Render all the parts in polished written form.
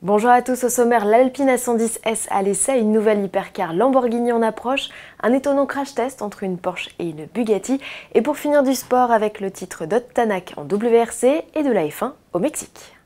Bonjour à tous, au sommaire, l'Alpine A110S à l'essai, une nouvelle hypercar Lamborghini en approche, un étonnant crash test entre une Porsche et une Bugatti, et pour finir du sport avec le titre d'Ott Tanak en WRC et de la F1 au Mexique.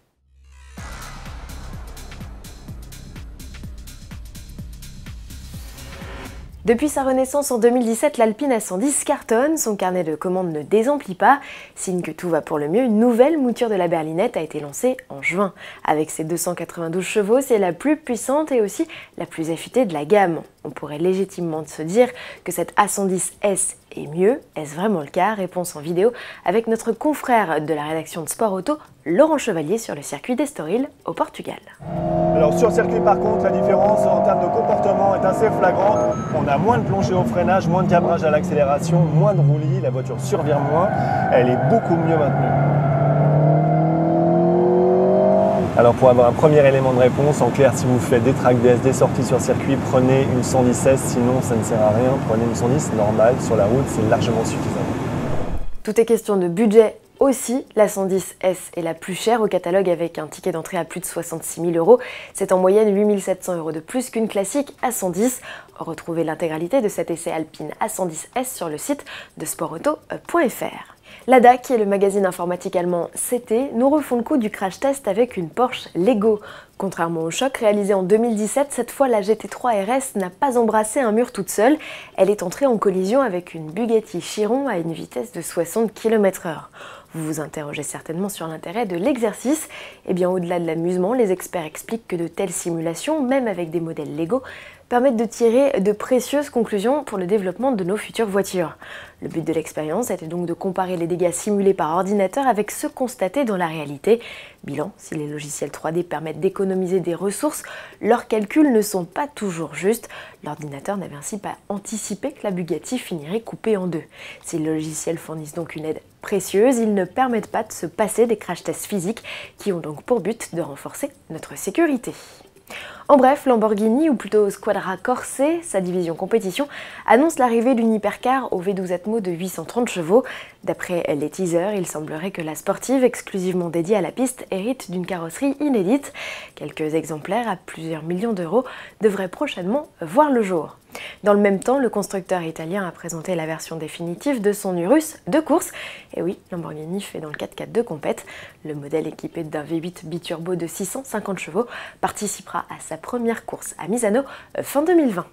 Depuis sa renaissance en 2017, l'Alpine A110 cartonne, son carnet de commandes ne désemplit pas. Signe que tout va pour le mieux, une nouvelle mouture de la berlinette a été lancée en juin. Avec ses 292 chevaux, c'est la plus puissante et aussi la plus affûtée de la gamme. On pourrait légitimement se dire que cette A110S est mieux. Est-ce vraiment le cas? Réponse en vidéo avec notre confrère de la rédaction de Sport Auto, Laurent Chevalier, sur le circuit d'Estoril au Portugal. Alors sur circuit par contre, la différence en termes de comportement est assez flagrante. On a moins de plongée au freinage, moins de cabrage à l'accélération, moins de roulis, la voiture survire moins, elle est beaucoup mieux maintenue. Alors pour avoir un premier élément de réponse, en clair, si vous faites des track DS, des sorties sur circuit, prenez une 110S, sinon ça ne sert à rien, prenez une 110 normale, sur la route c'est largement suffisant. Tout est question de budget aussi. La 110S est la plus chère au catalogue avec un ticket d'entrée à plus de 66 000 €. C'est en moyenne 8 700 € de plus qu'une classique A110. Retrouvez l'intégralité de cet essai Alpine A110S sur le site de sportauto.fr. Lada, qui est le magazine informatique allemand CT, nous refont le coup du crash test avec une Porsche Lego. Contrairement au choc réalisé en 2017, cette fois la GT3 RS n'a pas embrassé un mur toute seule. Elle est entrée en collision avec une Bugatti Chiron à une vitesse de 60 km/h. Vous vous interrogez certainement sur l'intérêt de l'exercice. Eh bien, au-delà de l'amusement, les experts expliquent que de telles simulations, même avec des modèles Lego, permettent de tirer de précieuses conclusions pour le développement de nos futures voitures. Le but de l'expérience était donc de comparer les dégâts simulés par ordinateur avec ceux constatés dans la réalité. Bilan, si les logiciels 3D permettent d'économiser des ressources, leurs calculs ne sont pas toujours justes. L'ordinateur n'avait ainsi pas anticipé que la Bugatti finirait coupée en deux. Ces logiciels fournissent donc une aide précieuse, ils ne permettent pas de se passer des crash tests physiques qui ont donc pour but de renforcer notre sécurité. En bref, Lamborghini, ou plutôt Squadra Corse, sa division compétition, annonce l'arrivée d'une hypercar au V12 Atmo de 830 chevaux. D'après les teasers, il semblerait que la sportive, exclusivement dédiée à la piste, hérite d'une carrosserie inédite. Quelques exemplaires à plusieurs millions d'euros devraient prochainement voir le jour. Dans le même temps, le constructeur italien a présenté la version définitive de son Urus de course. Et oui, Lamborghini fait dans le 4x4 de compète. Le modèle équipé d'un V8 biturbo de 650 chevaux participera à sa première course à Misano fin 2020.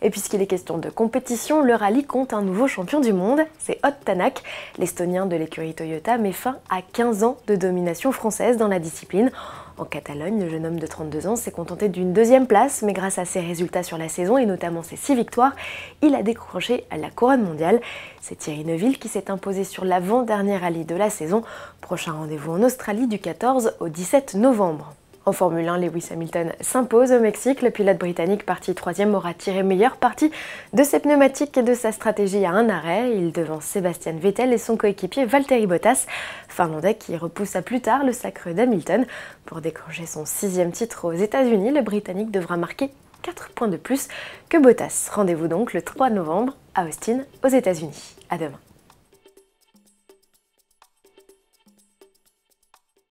Et puisqu'il est question de compétition, le rallye compte un nouveau champion du monde, c'est Ott Tanak. L'Estonien de l'écurie Toyota met fin à 15 ans de domination française dans la discipline. En Catalogne, le jeune homme de 32 ans s'est contenté d'une deuxième place, mais grâce à ses résultats sur la saison et notamment ses 6 victoires, il a décroché la couronne mondiale. C'est Thierry Neuville qui s'est imposé sur l'avant-dernier rallye de la saison. Prochain rendez-vous en Australie du 14 au 17 novembre. En Formule 1, Lewis Hamilton s'impose au Mexique. Le pilote britannique parti 3e aura tiré meilleure partie de ses pneumatiques et de sa stratégie à un arrêt. Il devance Sebastian Vettel et son coéquipier Valtteri Bottas, finlandais qui repousse à plus tard le sacre d'Hamilton. Pour décrocher son 6e titre aux États-Unis, le Britannique devra marquer 4 points de plus que Bottas. Rendez-vous donc le 3 novembre à Austin, aux États-Unis. À demain.